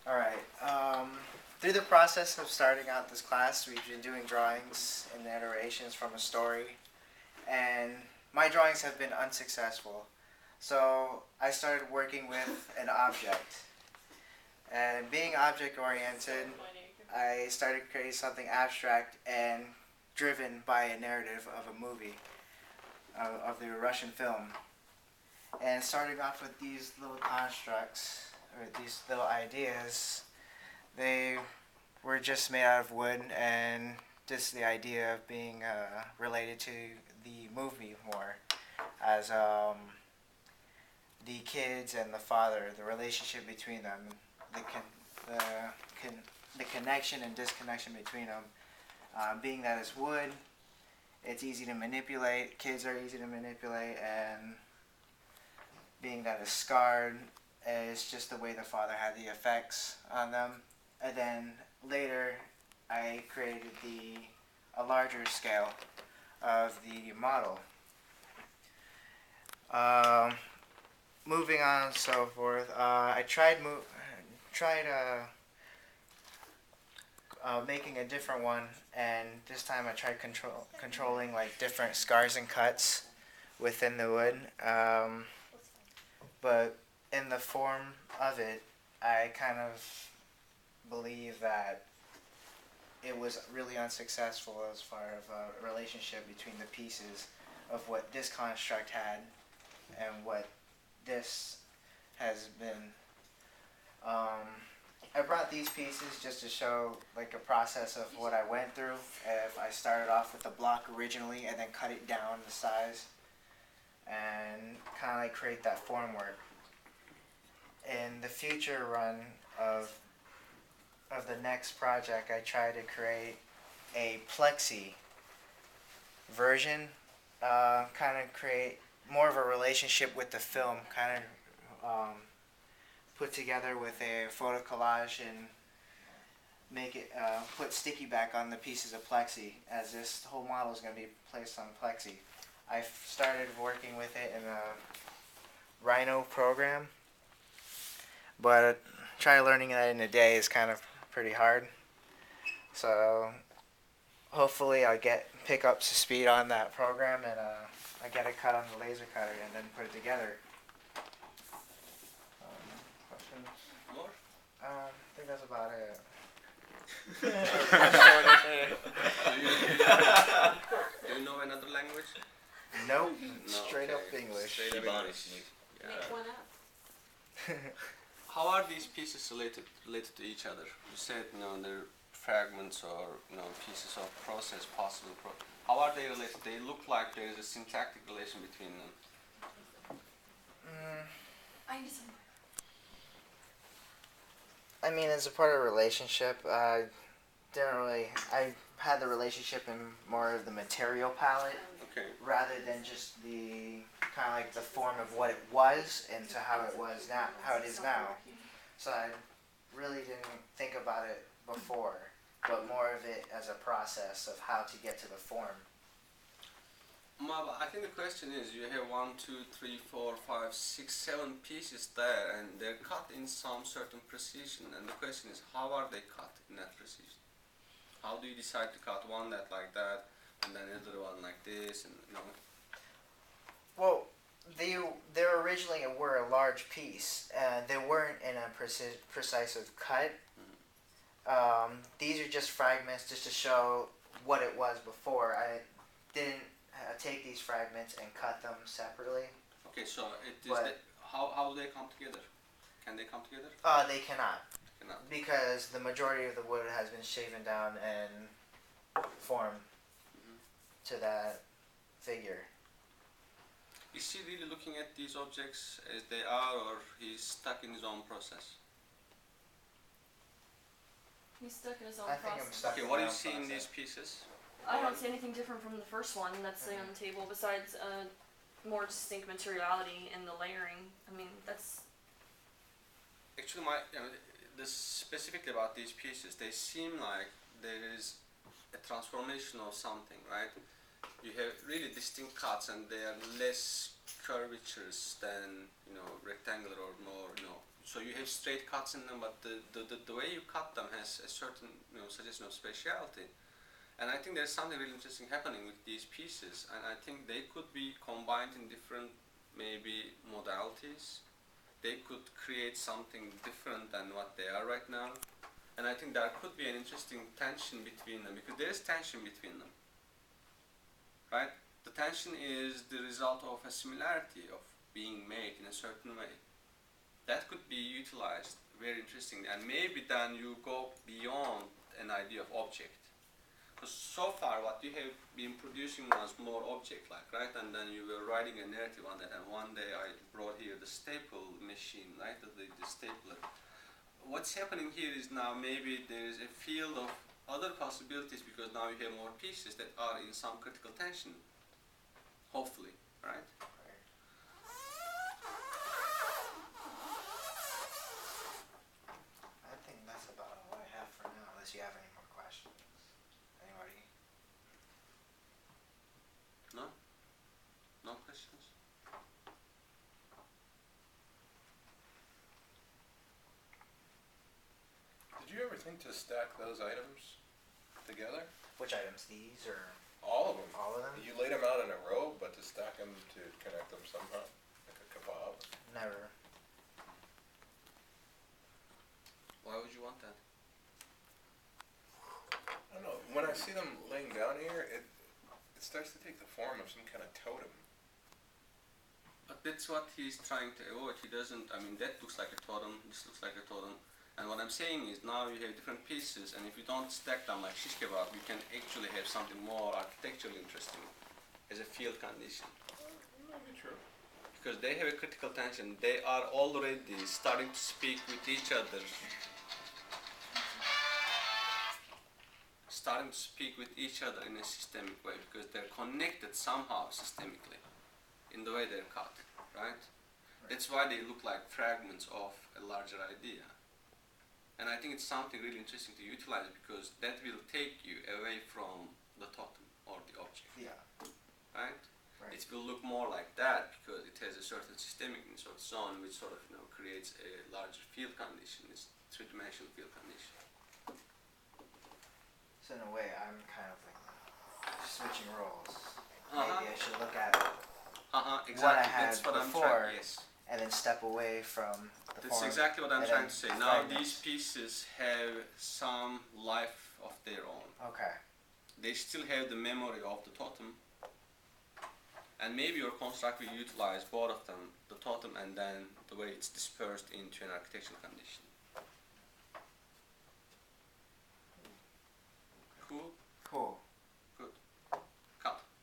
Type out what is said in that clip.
All right. Through the process of starting out this class, we've been doing drawings and iterations from a story, and my drawings have been unsuccessful. So I started working with an object, and being object oriented, I started creating something abstract and driven by a narrative of a movie of the Russian film. And starting off with these little constructs or these little ideas, they were just made out of wood and just the idea of being related to the movie more as the kids and the father, the relationship between them, the the the connection and disconnection between them. Being that it's wood, it's easy to manipulate. Kids are easy to manipulate, and being that it's scarred, it's just the way the father had the effects on them. And then later, I created a larger scale of the model. Um, Moving on and so forth. I tried making a different one, and this time I tried controlling like different scars and cuts within the wood. But in the form of it, I kind of believe that it was really unsuccessful as far as a relationship between the pieces of what this construct had and what this has been. I brought these pieces just to show like a process of what I went through. If I started off with the block originally and then cut it down the size and kind of like create that formwork. In the future run of the next project, I try to create a plexi version, kind of create more of a relationship with the film, kind of put together with a photo collage and make it put sticky back on the pieces of plexi, as this whole model is going to be placed on plexi. I started working with it in a Rhino program, but try learning that in a day is kind of pretty hard. So hopefully I pick up some speed on that program, and I get it cut on the laser cutter and then put it together. Questions? More? I think that's about it. Do you know another language? Nope. No, Straight okay. up English. Straight up English. Yeah. Make one up. How are these pieces related to each other? You said they're fragments or pieces of process, how are they related? They look like there is a syntactic relation between them. I mean, as a part of a relationship, I had the relationship in more of the material palette, Okay. rather than just the kind of like the form of what it was into how it was now, how it is now. So I really didn't think about it before, but more of it as a process of how to get to the form. I think the question is, you have 1, 2, 3, 4, 5, 6, 7 pieces there, and they're cut in some certain precision. And the question is, how are they cut in that precision? How do you decide to cut one like that, and then another one like this, and Well, they originally were a large piece. They weren't in a precise cut. These are just fragments just to show what it was before. I didn't take these fragments and cut them separately. Okay, so how do they come together? Can they come together? They cannot. Cannot. Because the majority of the wood has been shaven down and formed to that figure. Is he really looking at these objects as they are, or he's stuck in his own process? He's stuck in his own I think I'm process. stuck. Okay, what do you see in these pieces? I don't see anything different from the first one that's sitting on the table besides more distinct materiality in the layering. I mean, that's... Actually, this specifically about these pieces, they seem like there is a transformation of something, right? You have really distinct cuts, and they are less curvatures than rectangular or more so you have straight cuts in them, but the way you cut them has a certain suggestion of speciality. And I think there's something really interesting happening with these pieces, and I think they could be combined in different maybe modalities. They could create something different than what they are right now. And I think there could be an interesting tension between them, because there is tension between them, right? The tension is the result of a similarity of being made in a certain way. That could be utilized very interestingly, and maybe then you go beyond an idea of object. Because so far what you have been producing was more object-like, right? And then you were writing a narrative on that, and one day I brought here the staple machine, right? The stapler. What's happening here is now maybe there is a field of other possibilities, because now you have more pieces that are in some critical tension, hopefully, right? I think that's about all I have for now, unless you have any more questions. Anybody? No? No questions? Did you ever think to stack those items together? Which items? These or All of them. all of them? You laid them out in a row, but to stack them to connect them somehow, like a kebab. Never. Why would you want that? I don't know. When I see them laying down here, it starts to take the form of some kind of totem. But that's what he's trying to avoid. He doesn't, I mean, that looks like a totem, this looks like a totem. And what I'm saying is now you have different pieces, and if you don't stack them like shish kebab, you can actually have something more architecturally interesting as a field condition. Might be true. Because they have a critical tension. They are already starting to speak with each other. Starting to speak with each other in a systemic way, because they're connected somehow systemically in the way they're cut, right? That's why they look like fragments of a larger idea. And I think it's something really interesting to utilize, because that will take you away from the totem or the object, Yeah. right? Right. It will look more like that because it has a certain systemicness of its own, which sort of creates a larger field condition, this three-dimensional field condition. So in a way, I'm kind of like switching roles. Uh-huh. Maybe I should look at Exactly. what I had That's what I'm before, trying. Yes. and then step away from the That's form. exactly what I'm and trying then to say. Now fragments. these pieces have some life of their own. Okay. They still have the memory of the totem, and maybe your construct will utilize both of them, the totem and then the way it's dispersed into an architectural condition.